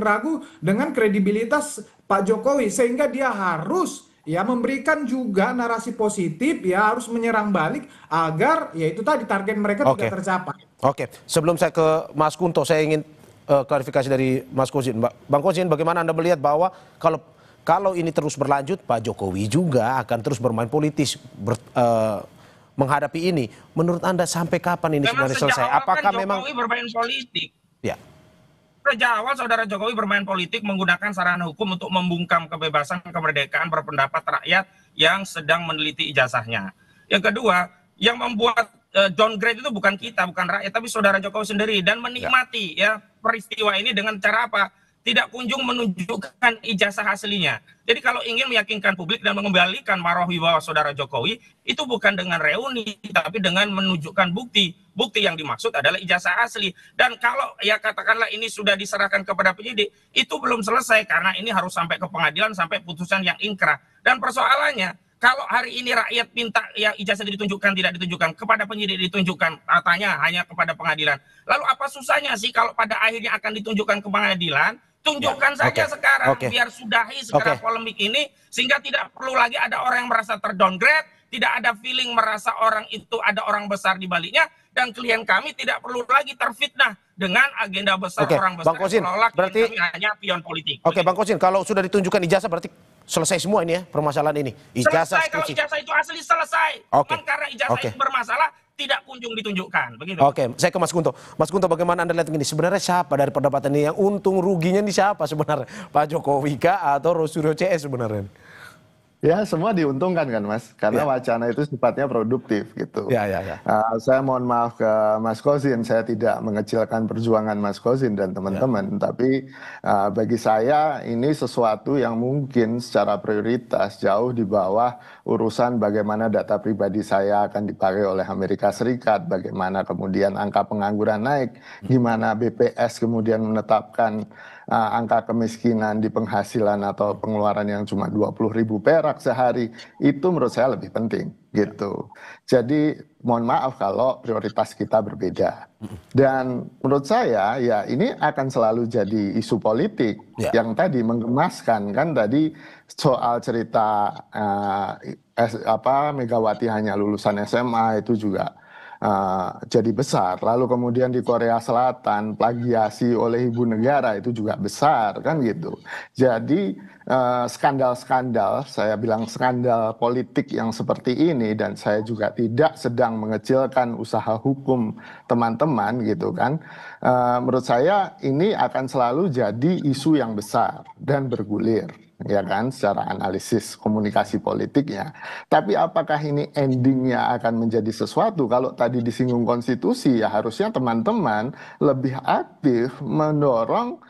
Speaker 12: ragu dengan kredibilitas Pak Jokowi, sehingga dia harus ya memberikan juga narasi positif, ya harus menyerang balik agar ya itu tadi target mereka tidak tercapai.
Speaker 10: Sebelum saya ke Mas Kunto, saya ingin klarifikasi dari Mas Kozin. Bang Kozin, bagaimana Anda melihat bahwa kalau ini terus berlanjut, Pak Jokowi juga akan terus bermain politis menghadapi ini. Menurut Anda sampai kapan ini sebenarnya selesai? Apakah memang
Speaker 11: Jokowi bermain politik?
Speaker 10: Ya.
Speaker 11: Sejak awal saudara Jokowi bermain politik menggunakan sarana hukum untuk membungkam kebebasan kemerdekaan berpendapat rakyat yang sedang meneliti ijazahnya. Yang kedua, yang membuat downgrade itu bukan kita, bukan rakyat, tapi saudara Jokowi sendiri, dan menikmati ya peristiwa ini dengan cara apa? Tidak kunjung menunjukkan ijazah aslinya. Jadi kalau ingin meyakinkan publik dan mengembalikan marwah wibawa saudara Jokowi, itu bukan dengan reuni, tapi dengan menunjukkan bukti. Bukti yang dimaksud adalah ijazah asli. Dan kalau ya katakanlah ini sudah diserahkan kepada penyidik, itu belum selesai karena ini harus sampai ke pengadilan, sampai putusan yang inkrah. Dan persoalannya, kalau hari ini rakyat minta ya ijazah ditunjukkan, tidak ditunjukkan, kepada penyidik ditunjukkan, katanya hanya kepada pengadilan. Lalu apa susahnya sih kalau pada akhirnya akan ditunjukkan ke pengadilan? Tunjukkan saja sekarang, biar sudahi segera polemik ini, sehingga tidak perlu lagi ada orang yang merasa terdowngrade, tidak ada feeling merasa orang itu ada orang besar di baliknya, dan klien kami tidak perlu lagi terfitnah dengan agenda besar orang besar.
Speaker 10: Bang Kozin,
Speaker 11: berarti kami hanya pion politik.
Speaker 10: Bang Kozin, kalau sudah ditunjukkan ijazah berarti selesai semua ini ya permasalahan ini. Ijazah
Speaker 11: selesai, kalau ijazah itu asli selesai. Karena ijazah itu bermasalah, tidak kunjung ditunjukkan. Begitu.
Speaker 10: Saya ke Mas Kunto. Mas Kunto, bagaimana Anda lihat ini? Sebenarnya siapa dari perdebatan ini yang untung ruginya ini siapa sebenarnya? Pak Jokowi kah atau Roy CS sebenarnya?
Speaker 3: Ya, semua diuntungkan kan Mas, karena wacana itu sifatnya produktif gitu. Saya mohon maaf ke Mas Kozin, saya tidak mengecilkan perjuangan Mas Kozin dan teman-teman, tapi bagi saya ini sesuatu yang mungkin secara prioritas jauh di bawah urusan bagaimana data pribadi saya akan dipakai oleh Amerika Serikat, bagaimana kemudian angka pengangguran naik, gimana BPS kemudian menetapkan angka kemiskinan di penghasilan atau pengeluaran yang cuma 20.000 perak sehari, itu menurut saya lebih penting gitu. Jadi mohon maaf kalau prioritas kita berbeda. Dan menurut saya ya ini akan selalu jadi isu politik yang tadi menggemaskan kan, tadi soal cerita Megawati hanya lulusan SMA itu juga jadi besar. Lalu kemudian di Korea Selatan plagiasi oleh ibu negara itu juga besar kan gitu. Jadi skandal-skandal, saya bilang skandal politik yang seperti ini, dan saya juga tidak sedang mengecilkan usaha hukum teman-teman gitu kan. Menurut saya ini akan selalu jadi isu yang besar dan bergulir, ya kan, secara analisis komunikasi politiknya. Tapi apakah ini endingnya akan menjadi sesuatu? Kalau tadi disinggung konstitusi, ya harusnya teman-teman lebih aktif mendorong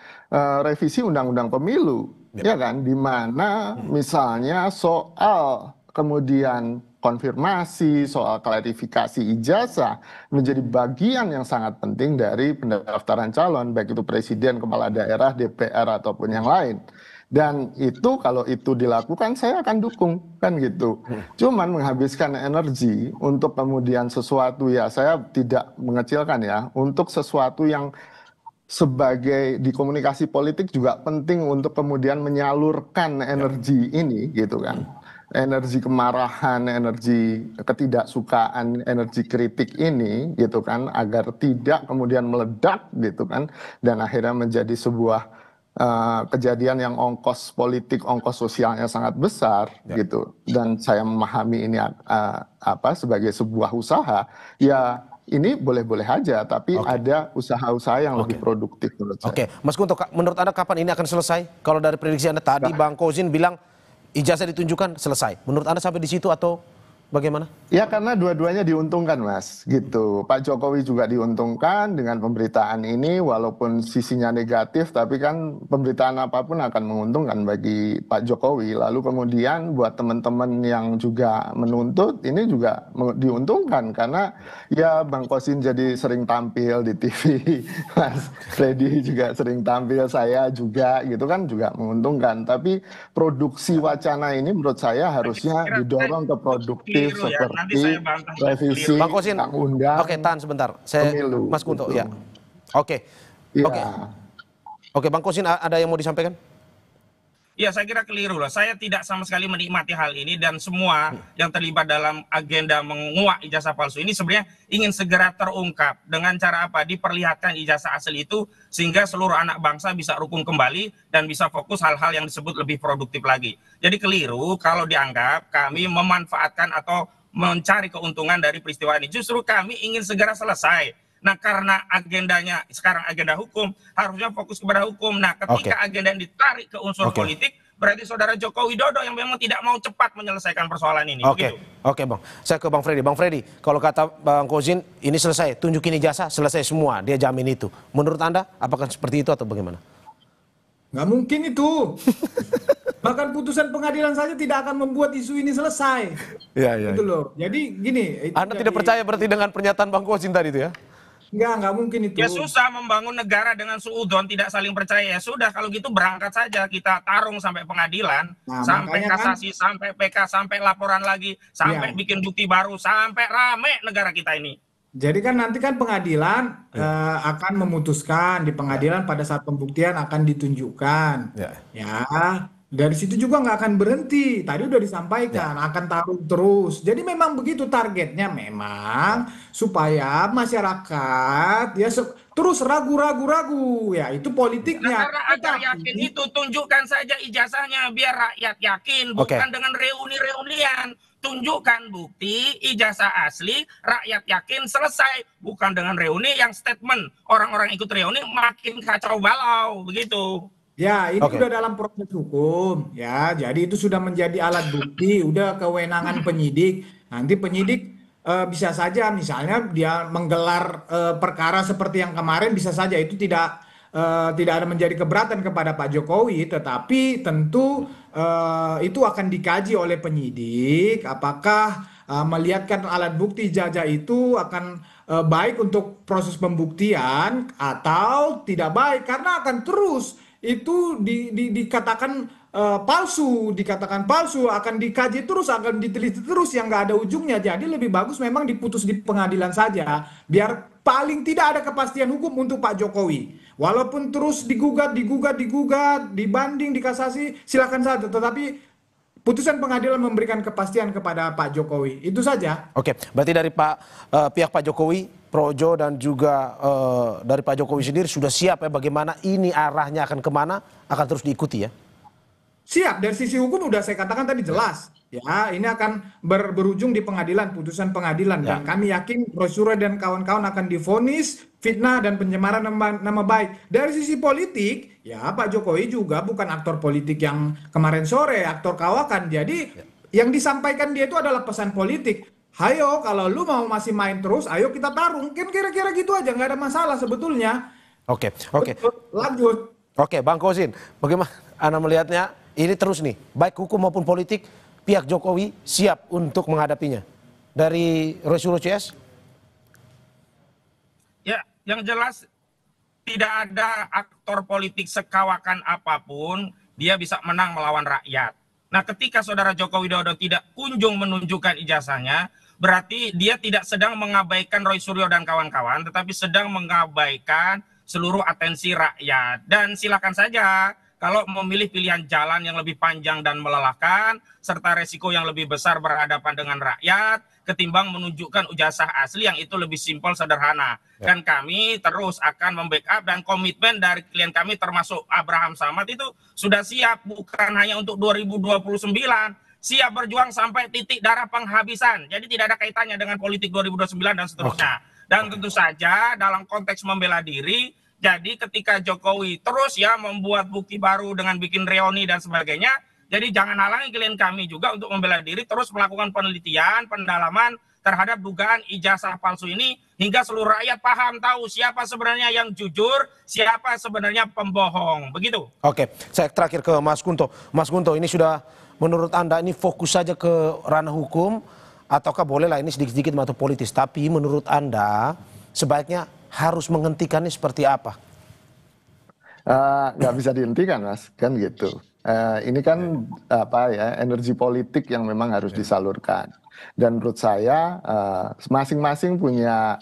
Speaker 3: revisi undang-undang pemilu, ya kan, di mana misalnya soal kemudian konfirmasi, soal klarifikasi ijazah menjadi bagian yang sangat penting dari pendaftaran calon, baik itu presiden, kepala daerah, DPR ataupun yang lain. Dan itu kalau itu dilakukan saya akan dukung kan gitu. Cuman menghabiskan energi untuk kemudian sesuatu, ya saya tidak mengecilkan ya, untuk sesuatu yang sebagai di komunikasi politik juga penting untuk kemudian menyalurkan energi ini gitu kan. Energi kemarahan, energi ketidaksukaan, energi kritik ini gitu kan, agar tidak kemudian meledak gitu kan, dan akhirnya menjadi sebuah kejadian yang ongkos politik, ongkos sosialnya sangat besar gitu. Dan saya memahami ini sebagai sebuah usaha, ya ini boleh-boleh aja, tapi ada usaha-usaha yang lebih produktif menurut saya.
Speaker 10: Oke, Mas Kunto, menurut Anda kapan ini akan selesai? Kalau dari prediksi Anda tadi, Bang Kozin bilang ijazah ditunjukkan selesai. Menurut Anda sampai di situ atau bagaimana?
Speaker 3: Ya karena dua-duanya diuntungkan Mas, gitu. Pak Jokowi juga diuntungkan dengan pemberitaan ini, walaupun sisinya negatif, tapi kan pemberitaan apapun akan menguntungkan bagi Pak Jokowi. Lalu kemudian buat teman-teman yang juga menuntut, ini juga diuntungkan karena ya Bang Kosin jadi sering tampil di TV, Mas Freddy juga sering tampil, saya juga gitu kan, juga menguntungkan. Tapi produksi wacana ini menurut saya harusnya didorong ke produktif seperti revisi
Speaker 10: Bang Kosin,
Speaker 3: undang-undang.
Speaker 10: Oke, tahan sebentar. Saya
Speaker 3: pemilu,
Speaker 10: Mas Kunto,
Speaker 3: gitu.
Speaker 10: ya. Oke.
Speaker 3: Ya.
Speaker 10: Oke, Bang Kosin ada yang mau disampaikan?
Speaker 11: Ya, saya kira keliru loh. Saya tidak sama sekali menikmati hal ini, dan semua yang terlibat dalam agenda menguak ijazah palsu ini sebenarnya ingin segera terungkap. Dengan cara apa? Diperlihatkan ijazah asli itu sehingga seluruh anak bangsa bisa rukun kembali dan bisa fokus hal-hal yang disebut lebih produktif lagi. Jadi keliru kalau dianggap kami memanfaatkan atau mencari keuntungan dari peristiwa ini. Justru kami ingin segera selesai. Nah, karena agendanya sekarang agenda hukum, harusnya fokus kepada hukum. Nah, ketika agenda yang ditarik ke unsur politik, berarti saudara Joko Widodo yang memang tidak mau cepat menyelesaikan persoalan ini.
Speaker 10: Oke, Bang. Saya ke Bang Freddy. Bang Freddy, kalau kata Bang Kozin, ini selesai, tunjukin ijazah, selesai semua, dia jamin itu. Menurut Anda, apakah seperti itu atau bagaimana?
Speaker 12: Nggak mungkin itu. Bahkan putusan pengadilan saja tidak akan membuat isu ini selesai.
Speaker 10: Iya.
Speaker 12: Gitu loh. Jadi gini.
Speaker 10: Anda tidak percaya berarti dengan pernyataan Bang Kozin tadi itu ya?
Speaker 12: Nggak mungkin itu.
Speaker 11: Ya susah membangun negara dengan suudon, tidak saling percaya. Ya sudah, kalau gitu berangkat saja, kita tarung sampai pengadilan, sampai kasasi, sampai PK, sampai laporan lagi, sampai bikin bukti baru, sampai rame negara kita ini.
Speaker 12: Jadi kan nanti kan pengadilan akan memutuskan, di pengadilan pada saat pembuktian akan ditunjukkan. Ya. Dari situ juga nggak akan berhenti. Tadi udah disampaikan, akan taruh terus. Jadi memang begitu targetnya, memang supaya masyarakat ya terus ragu-ragu. Ya itu politiknya.
Speaker 11: Karena agar yakin itu, tunjukkan saja ijazahnya biar rakyat yakin, bukan dengan reuni-reunian. Tunjukkan bukti ijazah asli, rakyat yakin, selesai. Bukan dengan reuni yang statement orang-orang ikut reuni makin kacau balau, begitu.
Speaker 12: Ya, ini udah dalam proses hukum, ya. Jadi itu sudah menjadi alat bukti, udah kewenangan penyidik. Nanti penyidik bisa saja, misalnya dia menggelar perkara seperti yang kemarin, bisa saja itu tidak ada menjadi keberatan kepada Pak Jokowi, tetapi tentu itu akan dikaji oleh penyidik. Apakah melihatkan alat bukti ijazah itu akan baik untuk proses pembuktian atau tidak baik, karena akan terus itu dikatakan palsu, akan dikaji terus, akan diteliti terus, yang nggak ada ujungnya. Jadi lebih bagus memang diputus di pengadilan saja, biar paling tidak ada kepastian hukum untuk Pak Jokowi. Walaupun terus digugat, dibanding, dikasasi, silakan saja. Tetapi putusan pengadilan memberikan kepastian kepada Pak Jokowi. Itu saja.
Speaker 10: Oke, berarti dari pihak Pak Jokowi, Projo dan juga dari Pak Jokowi sendiri sudah siap ya bagaimana ini arahnya akan kemana, akan terus diikuti ya?
Speaker 12: Siap, dari sisi hukum udah saya katakan tadi jelas. Ya, ini akan berujung di pengadilan, putusan pengadilan. Dan kami yakin Roy dan kawan-kawan akan divonis fitnah dan pencemaran nama baik. Dari sisi politik, ya Pak Jokowi juga bukan aktor politik yang kemarin sore, aktor kawakan. Jadi yang disampaikan dia itu adalah pesan politik. Hayo, kalau lu mau masih main terus, ayo kita tarung. Kan kira-kira gitu aja, nggak ada masalah sebetulnya.
Speaker 10: Oke.
Speaker 12: Lanjut.
Speaker 10: Oke, Bang Kozin, bagaimana Anda melihatnya? Ini terus nih, baik hukum maupun politik pihak Jokowi siap untuk menghadapinya? Dari Roy Suryo CS?
Speaker 11: Ya, yang jelas tidak ada aktor politik sekawakan apapun, dia bisa menang melawan rakyat. Nah, ketika Saudara Joko Widodo tidak kunjung menunjukkan ijazahnya, berarti dia tidak sedang mengabaikan Roy Suryo dan kawan-kawan, tetapi sedang mengabaikan seluruh atensi rakyat. Dan silakan saja kalau memilih pilihan jalan yang lebih panjang dan melelahkan, serta resiko yang lebih besar berhadapan dengan rakyat, ketimbang menunjukkan ijazah asli yang itu lebih simpel, sederhana. Dan kami terus akan membackup, dan komitmen dari klien kami termasuk Abraham Samad itu sudah siap, bukan hanya untuk 2029, siap berjuang sampai titik darah penghabisan. Jadi tidak ada kaitannya dengan politik 2029 dan seterusnya. Dan tentu saja dalam konteks membela diri, jadi ketika Jokowi terus ya membuat bukti baru dengan bikin reuni dan sebagainya, jadi jangan halangi klien kami juga untuk membela diri, terus melakukan penelitian, pendalaman terhadap dugaan ijazah palsu ini, hingga seluruh rakyat paham, tahu siapa sebenarnya yang jujur, siapa sebenarnya pembohong. Begitu.
Speaker 10: Oke, saya terakhir ke Mas Kunto. Mas Kunto, ini sudah menurut Anda ini fokus saja ke ranah hukum, ataukah bolehlah ini sedikit-sedikit atau politis, tapi menurut Anda sebaiknya harus menghentikannya seperti apa?
Speaker 3: Nggak bisa dihentikan, Mas, kan gitu. Ini kan apa ya, energi politik yang memang harus disalurkan. Dan menurut saya masing-masing punya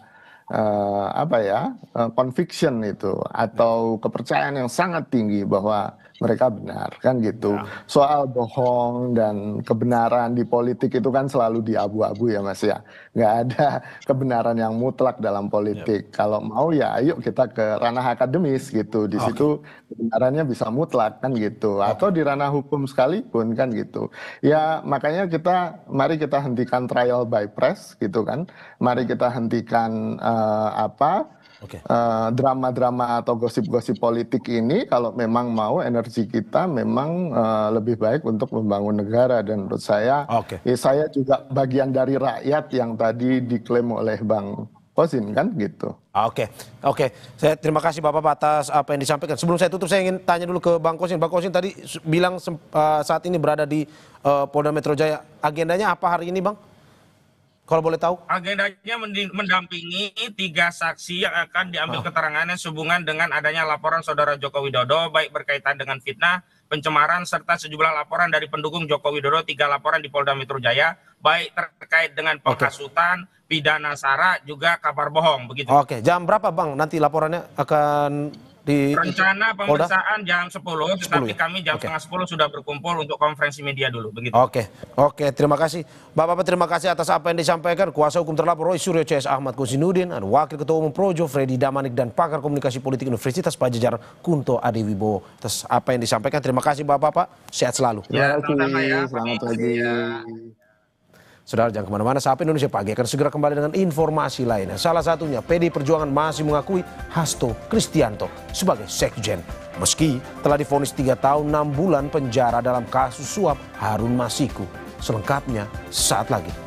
Speaker 3: conviction itu atau kepercayaan yang sangat tinggi bahwa mereka benar, kan gitu. Soal bohong dan kebenaran di politik itu kan selalu diabu-abu ya, Mas ya. Nggak ada kebenaran yang mutlak dalam politik. Kalau mau ya ayo kita ke ranah akademis gitu. Di situ kebenarannya bisa mutlak, kan gitu. Atau di ranah hukum sekalipun, kan gitu. Ya makanya mari kita hentikan trial by press gitu kan. Mari kita hentikan drama-drama atau gosip-gosip politik ini. Kalau memang mau energi kita memang lebih baik untuk membangun negara. Dan menurut saya, saya juga bagian dari rakyat yang tadi diklaim oleh Bang Kosin, kan gitu.
Speaker 10: Oke. Saya terima kasih Bapak atas apa yang disampaikan. Sebelum saya tutup, saya ingin tanya dulu ke Bang Kosin. Bang Kosin tadi bilang saat ini berada di Polda Metro Jaya. Agendanya apa hari ini, Bang? Kalau boleh tahu?
Speaker 11: Agendanya mendampingi 3 saksi yang akan diambil keterangannya sehubungan dengan adanya laporan Saudara Joko Widodo, baik berkaitan dengan fitnah, pencemaran, serta sejumlah laporan dari pendukung Joko Widodo, 3 laporan di Polda Metro Jaya, baik terkait dengan penghasutan, pidana sara, juga kabar bohong, begitu.
Speaker 10: Oke, jam berapa Bang nanti laporannya akan di
Speaker 11: rencana pemeriksaan jam 10, tetapi kami jam setengah 10 sudah berkumpul untuk konferensi media dulu, begitu.
Speaker 10: Oke, terima kasih. Bapak-bapak, terima kasih atas apa yang disampaikan. Kuasa hukum terlapor Roy Suryo CS Ahmad Kosinudin, Wakil Ketua Umum Projo Freddy Damanik, dan pakar komunikasi politik Universitas Padjadjaran Kunto Adewibowo. Atas apa yang disampaikan, terima kasih Bapak-bapak, sehat selalu.
Speaker 3: Ya, selamat pagi.
Speaker 10: Saudara, jangan kemana-mana, Sapa Indonesia Pagi akan segera kembali dengan informasi lainnya. Salah satunya, PD Perjuangan masih mengakui Hasto Kristianto sebagai sekjen. Meski telah divonis 3 tahun 6 bulan penjara dalam kasus suap Harun Masiku. Selengkapnya saat lagi.